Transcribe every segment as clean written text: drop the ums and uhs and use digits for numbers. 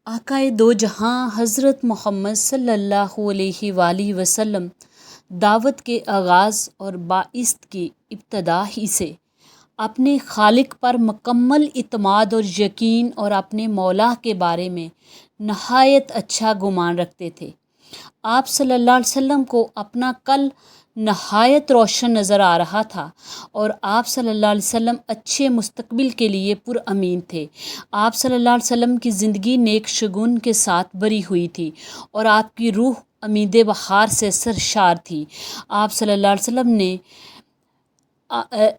آقائے دو جہاں حضرت محمد صلی اللہ علیہ وآلہ وسلم دعوت کے آغاز اور بعثت کی ابتدا ہی سے اپنے خالق پر مکمل اعتماد اور یقین اور اپنے مولا کے بارے میں نہایت اچھا گمان رکھتے تھے۔ آپ صلی اللہ علیہ وسلم کو اپنا کل نہایت روشن نظر آ رہا تھا اور آپ صلی اللہ علیہ وسلم اچھے مستقبل کے لیے پر امین تھے۔ آپ صلی اللہ علیہ وسلم کی زندگی نیک شگون کے ساتھ بری ہوئی تھی اور آپ کی روح امید بہار سے سرشار تھی۔ آپ صلی اللہ علیہ وسلم نے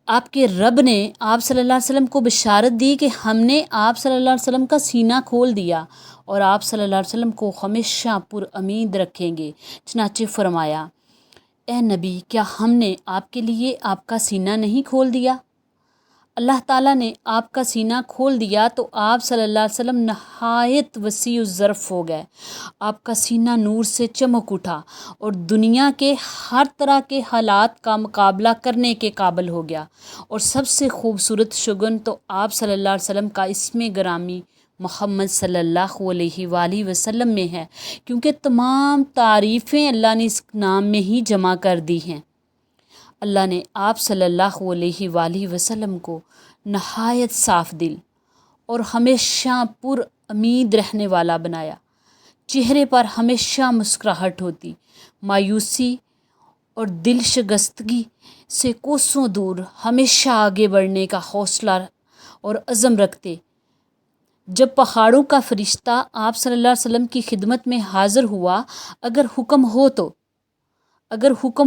آپ کے رب نے آپ صلی اللہ علیہ وسلم کو بشارت دی کہ ہم نے آپ صلی اللہ علیہ وسلم کا سینہ کھول دیا اور آپ صلی اللہ علیہ وسلم کو ہمیشہ پر امید رکھیں گے۔ چنانچہ فرمایا، اے نبی، کیا ہم نے آپ کے لیے آپ کا سینہ نہیں کھول دیا؟ اللہ تعالیٰ نے آپ کا سینہ کھول دیا تو آپ صلی اللہ علیہ وسلم نہایت وسیع الظرف ہو گئے۔ آپ کا سینہ نور سے چمک اٹھا اور دنیا کے ہر طرح کے حالات کا مقابلہ کرنے کے قابل ہو گیا۔ اور سب سے خوبصورت شگن تو آپ صلی اللہ علیہ وسلم کا اسم گرامی محمد صلی اللہ علیہ وآلہ وسلم میں ہے، کیونکہ تمام تعریفیں اللہ نے اس نام میں ہی جمع کر دی ہیں۔ اللہ نے آپ صلی اللہ علیہ وآلہ وسلم کو نہایت صاف دل اور ہمیشہ پر امید رہنے والا بنایا۔ چہرے پر ہمیشہ مسکراہٹ ہوتی، مایوسی اور دل شکستگی سے کوسوں دور ہمیشہ آگے بڑھنے کا حوصلہ اور عزم رکھتے۔ جب پہاڑوں کا فرشتہ آپ صلی اللہ علیہ وسلم کی خدمت میں حاضر ہوا، اگر حکم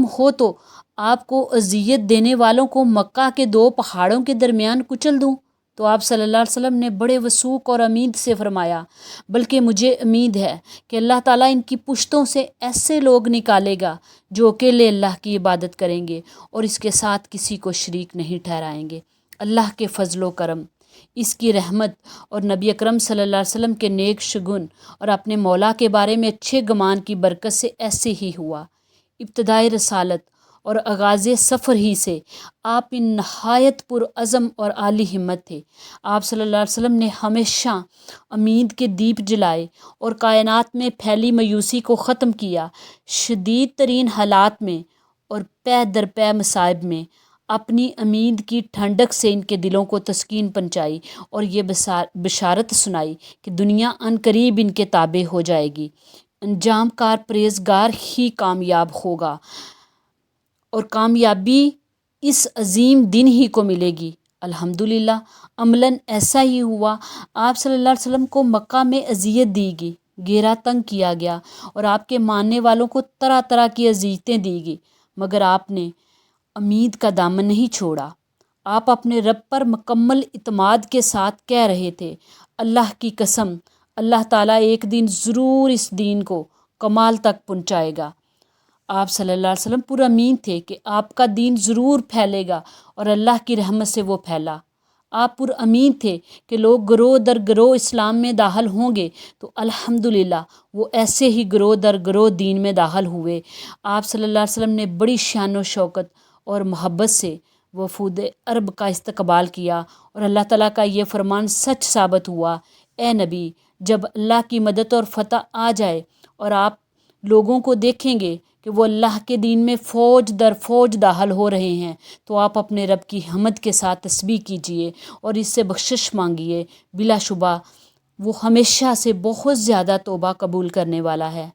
ہو تو آپ کو اذیت دینے والوں کو مکہ کے دو پہاڑوں کے درمیان کچل دوں؟ تو آپ صلی اللہ علیہ وسلم نے بڑے وثوق اور امید سے فرمایا، بلکہ مجھے امید ہے کہ اللہ تعالیٰ ان کی پشتوں سے ایسے لوگ نکالے گا جو اکیلے اللہ کی عبادت کریں گے اور اس کے ساتھ کسی کو شریک نہیں ٹھہرائیں گے۔ اللہ کے فضل و کرم، اس کی رحمت اور نبی اکرم صلی اللہ علیہ وسلم کے نیک شگن اور اپنے مولا کے بارے میں اچھے گمان کی برکت سے ایسے ہی ہوا۔ ابتدائے رسالت اور آغاز سفر ہی سے آپ ان نہایت پر عزم اور عالی ہمت تھے۔ آپ صلی اللہ علیہ وسلم نے ہمیشہ امید کے دیپ جلائے اور کائنات میں پھیلی مایوسی کو ختم کیا۔ شدید ترین حالات میں اور پے در پے مصائب میں اپنی امید کی ٹھنڈک سے ان کے دلوں کو تسکین پہنچائی اور یہ بشارت سنائی کہ دنیا عن قریب ان کے تابع ہو جائے گی۔ انجام کار پرہیزگار ہی کامیاب ہوگا اور کامیابی اس عظیم دن ہی کو ملے گی۔ الحمدللہ عملاً ایسا ہی ہوا۔ آپ صلی اللہ علیہ وسلم کو مکہ میں اذیت دی گئی، گھیرا تنگ کیا گیا اور آپ کے ماننے والوں کو طرح طرح کی اذیتیں دی گئی، مگر آپ نے امید کا دامن نہیں چھوڑا۔ آپ اپنے رب پر مکمل اعتماد کے ساتھ کہہ رہے تھے، اللہ کی قسم، اللہ تعالیٰ ایک دن ضرور اس دین کو کمال تک پہنچائے گا۔ آپ صلی اللہ علیہ وسلم پر امین تھے کہ آپ کا دین ضرور پھیلے گا اور اللہ کی رحمت سے وہ پھیلا۔ آپ پر امین تھے کہ لوگ گروہ در گروہ اسلام میں داخل ہوں گے، تو الحمدللہ وہ ایسے ہی گروہ در گروہ دین میں داخل ہوئے۔ آپ صلی اللہ علیہ وسلم نے بڑی شان و شوکت اور محبت سے وفود عرب کا استقبال کیا اور اللہ تعالیٰ کا یہ فرمان سچ ثابت ہوا، اے نبی، جب اللہ کی مدد اور فتح آ جائے اور آپ لوگوں کو دیکھیں گے کہ وہ اللہ کے دین میں فوج در فوج داخل ہو رہے ہیں، تو آپ اپنے رب کی حمد کے ساتھ تسبیح کیجئے اور اس سے بخشش مانگیے، بلا شبہ وہ ہمیشہ سے بہت زیادہ توبہ قبول کرنے والا ہے۔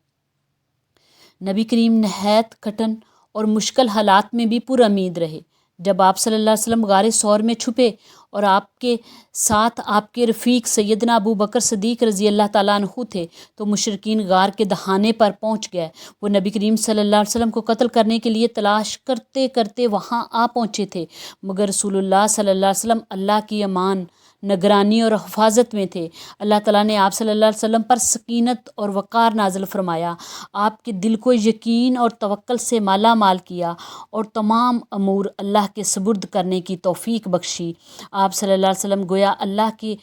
نبی کریم نہایت کٹھن اور مشکل حالات میں بھی پر امید رہے۔ جب آپ صلی اللہ علیہ وسلم غار ثور میں چھپے اور آپ کے ساتھ آپ کے رفیق سیدنا ابو بکر صدیق رضی اللہ تعالیٰ عنہ تھے، تو مشرکین غار کے دہانے پر پہنچ گئے۔ وہ نبی کریم صلی اللہ علیہ وسلم کو قتل کرنے کے لیے تلاش کرتے کرتے وہاں آ پہنچے تھے، مگر رسول اللہ صلی اللہ علیہ وسلم اللہ کی امان، نگرانی اور حفاظت میں تھے۔ اللہ تعالیٰ نے آپ صلی اللہ علیہ وسلم پر سکینت اور وقار نازل فرمایا، آپ کے دل کو یقین اور توکل سے مالا مال کیا اور تمام امور اللہ کے سپرد کرنے کی توفیق بخشی۔ آپ صلی اللہ علیہ وسلم گویا اللہ کی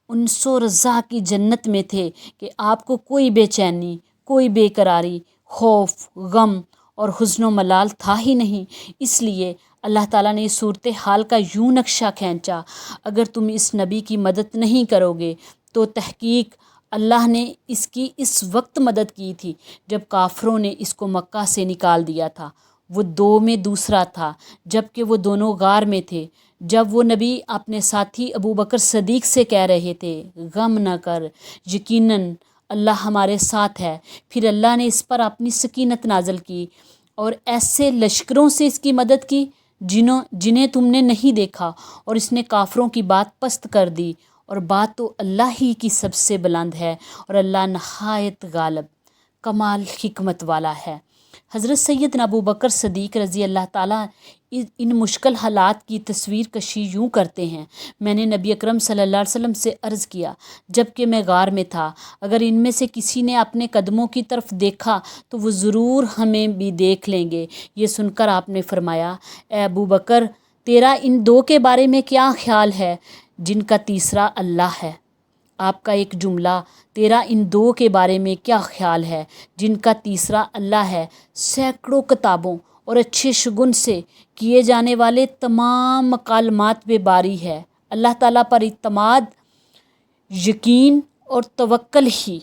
انس و رضا کی جنت میں تھے کہ آپ کو کوئی بے چینی، کوئی بے قراری، خوف، غم اور حزن و ملال تھا ہی نہیں۔ اس لیے اللہ تعالیٰ نے اس صورتحال کا یوں نقشہ کھینچا، اگر تم اس نبی کی مدد نہیں کرو گے تو تحقیق اللہ نے اس کی اس وقت مدد کی تھی جب کافروں نے اس کو مکہ سے نکال دیا تھا۔ وہ دو میں دوسرا تھا جب کہ وہ دونوں غار میں تھے۔ جب وہ نبی اپنے ساتھی ابو بکر صدیق سے کہہ رہے تھے غم نہ کر، یقیناً اللہ ہمارے ساتھ ہے، پھر اللہ نے اس پر اپنی سکینت نازل کی اور ایسے لشکروں سے اس کی مدد کی جنہیں تم نے نہیں دیکھا، اور اس نے کافروں کی بات پست کر دی، اور بات تو اللہ ہی کی سب سے بلند ہے، اور اللہ نہایت غالب کمال حکمت والا ہے۔ حضرت سیدنا ابو بکر صدیق رضی اللہ تعالیٰ ان مشکل حالات کی تصویر کشی یوں کرتے ہیں: میں نے نبی اکرم صلی اللہ علیہ وسلم سے عرض کیا جب کہ میں غار میں تھا، اگر ان میں سے کسی نے اپنے قدموں کی طرف دیکھا تو وہ ضرور ہمیں بھی دیکھ لیں گے۔ یہ سن کر آپ نے فرمایا، اے ابو بکر، تیرا ان دو کے بارے میں کیا خیال ہے جن کا تیسرا اللہ ہے؟ آپ کا ایک جملہ، تیرا ان دو کے بارے میں کیا خیال ہے جن کا تیسرا اللہ ہے، سینکڑوں کتابوں اور اچھے شگن سے کیے جانے والے تمام مکالمات پہ باری ہے۔ اللہ تعالیٰ پر اعتماد، یقین اور توکل ہی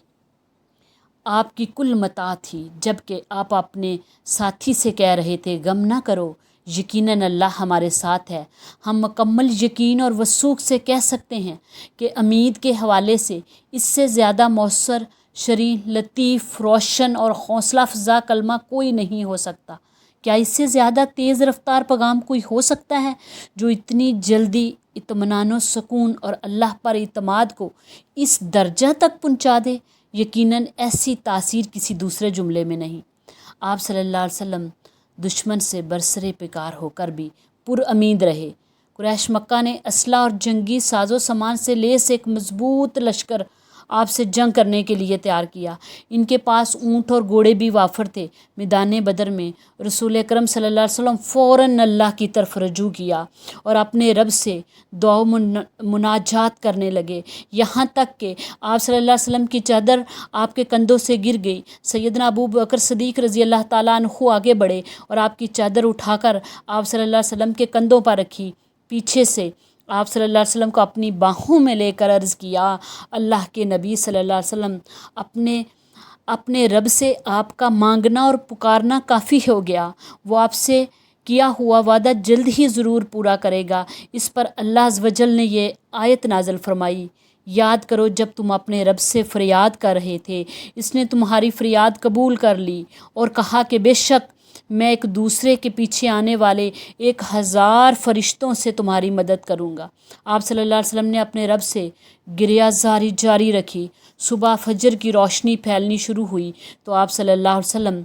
آپ کی کل متاع تھی، جبکہ آپ اپنے ساتھی سے کہہ رہے تھے غم نہ کرو، یقیناً اللہ ہمارے ساتھ ہے۔ ہم مکمل یقین اور وثوق سے کہہ سکتے ہیں کہ امید کے حوالے سے اس سے زیادہ مؤثر، شرین، لطیف، روشن اور حوصلہ افزا کلمہ کوئی نہیں ہو سکتا۔ کیا اس سے زیادہ تیز رفتار پیغام کوئی ہو سکتا ہے جو اتنی جلدی اطمینان و سکون اور اللہ پر اعتماد کو اس درجہ تک پہنچا دے؟ یقیناً ایسی تاثیر کسی دوسرے جملے میں نہیں۔ آپ صلی اللہ علیہ وسلم دشمن سے برسرِ پیکار ہو کر بھی پر امید رہے۔ قریش مکہ نے اسلحہ اور جنگی ساز و سامان سے لیس ایک مضبوط لشکر آپ سے جنگ کرنے کے لیے تیار کیا۔ ان کے پاس اونٹ اور گھوڑے بھی وافر تھے۔ میدان بدر میں رسول اکرم صلی اللہ علیہ وسلم فوراً اللہ کی طرف رجوع کیا اور اپنے رب سے دعا و مناجات کرنے لگے، یہاں تک کہ آپ صلی اللہ علیہ وسلم کی چادر آپ کے کندھوں سے گر گئی۔ سیدنا ابو بکر صدیق رضی اللہ تعالیٰ عنہ آگے بڑھے اور آپ کی چادر اٹھا کر آپ صلی اللہ علیہ وسلم کے کندھوں پر رکھی۔ پیچھے سے آپ صلی اللہ علیہ وسلم کو اپنی باہوں میں لے کر عرض کیا، اللہ کے نبی صلی اللہ علیہ وسلم، اپنے رب سے آپ کا مانگنا اور پکارنا کافی ہو گیا، وہ آپ سے کیا ہوا وعدہ جلد ہی ضرور پورا کرے گا۔ اس پر اللہ عز و جل نے یہ آیت نازل فرمائی، یاد کرو جب تم اپنے رب سے فریاد کر رہے تھے، اس نے تمہاری فریاد قبول کر لی اور کہا کہ بے شک میں ایک دوسرے کے پیچھے آنے والے 1000 فرشتوں سے تمہاری مدد کروں گا۔ آپ صلی اللہ علیہ وسلم نے اپنے رب سے گریہ زاری جاری رکھی۔ صبح فجر کی روشنی پھیلنی شروع ہوئی تو آپ صلی اللہ علیہ وسلم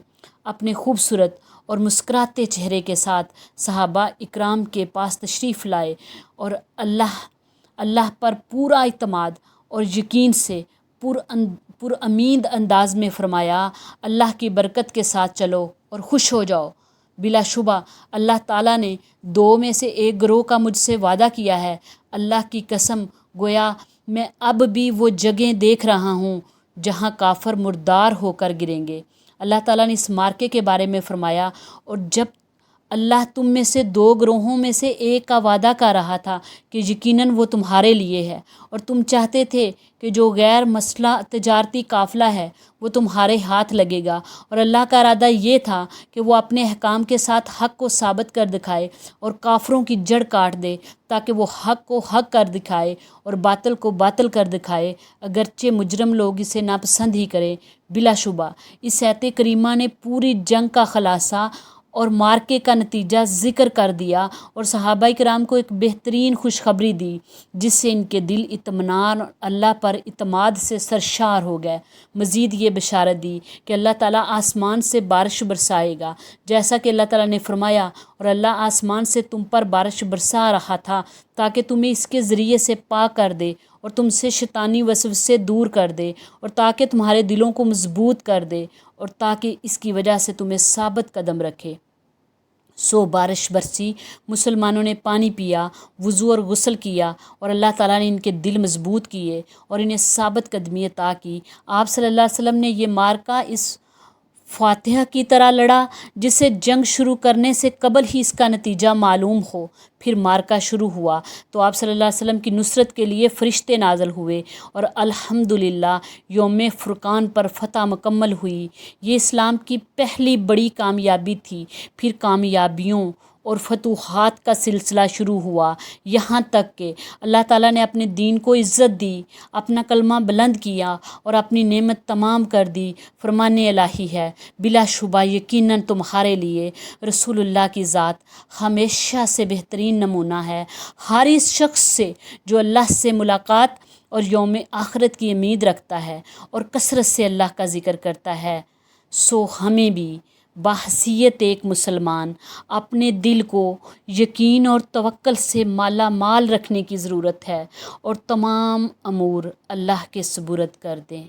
اپنے خوبصورت اور مسکراتے چہرے کے ساتھ صحابہ اکرام کے پاس تشریف لائے اور اللہ پر پورا اعتماد اور یقین سے پر امید انداز میں فرمایا، اللہ کی برکت کے ساتھ چلو اور خوش ہو جاؤ۔ بلا شبہ اللہ تعالیٰ نے دو میں سے ایک گروہ کا مجھ سے وعدہ کیا ہے۔ اللہ کی قسم، گویا میں اب بھی وہ جگہیں دیکھ رہا ہوں جہاں کافر مردار ہو کر گریں گے۔ اللہ تعالیٰ نے اس مارکے کے بارے میں فرمایا، اور جب اللہ تم میں سے دو گروہوں میں سے ایک کا وعدہ کر رہا تھا کہ یقیناً وہ تمہارے لیے ہے، اور تم چاہتے تھے کہ جو غیر مسلح تجارتی قافلہ ہے وہ تمہارے ہاتھ لگے گا، اور اللہ کا ارادہ یہ تھا کہ وہ اپنے احکام کے ساتھ حق کو ثابت کر دکھائے اور کافروں کی جڑ کاٹ دے، تاکہ وہ حق کو حق کر دکھائے اور باطل کو باطل کر دکھائے، اگرچہ مجرم لوگ اسے ناپسند ہی کریں۔ بلا شبہ اس آیت کریمہ نے پوری جنگ کا خلاصہ اور مارکے کا نتیجہ ذکر کر دیا اور صحابہ کرام کو ایک بہترین خوشخبری دی، جس سے ان کے دل اطمینان اور اللہ پر اعتماد سے سرشار ہو گئے۔ مزید یہ بشارت دی کہ اللہ تعالیٰ آسمان سے بارش برسائے گا، جیسا کہ اللہ تعالیٰ نے فرمایا، اور اللہ آسمان سے تم پر بارش برسا رہا تھا تاکہ تمہیں اس کے ذریعے سے پاک کر دے اور تم سے شیطانی وسوسے دور کر دے، اور تاکہ تمہارے دلوں کو مضبوط کر دے، اور تاکہ اس کی وجہ سے تمہیں ثابت قدم رکھے۔ سو بارش برسی، مسلمانوں نے پانی پیا، وضو اور غسل کیا، اور اللہ تعالیٰ نے ان کے دل مضبوط کیے اور انہیں ثابت قدمی عطا کی۔ آپ صلی اللہ علیہ وسلم نے یہ مارکہ اس فاتحہ کی طرح لڑا جسے جنگ شروع کرنے سے قبل ہی اس کا نتیجہ معلوم ہو۔ پھر مارکا شروع ہوا تو آپ صلی اللہ علیہ وسلم کی نصرت کے لیے فرشتے نازل ہوئے اور الحمدللہ یوم فرقان پر فتح مکمل ہوئی۔ یہ اسلام کی پہلی بڑی کامیابی تھی۔ پھر کامیابیوں اور فتوحات کا سلسلہ شروع ہوا، یہاں تک کہ اللہ تعالیٰ نے اپنے دین کو عزت دی، اپنا کلمہ بلند کیا اور اپنی نعمت تمام کر دی۔ فرمان الہی ہے، بلا شبہ یقیناً تمہارے لیے رسول اللہ کی ذات ہمیشہ سے بہترین نمونہ ہے ہر اس شخص سے جو اللہ سے ملاقات اور یوم آخرت کی امید رکھتا ہے اور کثرت سے اللہ کا ذکر کرتا ہے۔ سو ہمیں بھی بحیثیت ایک مسلمان اپنے دل کو یقین اور توکل سے مالا مال رکھنے کی ضرورت ہے اور تمام امور اللہ کے سپرد کر دیں۔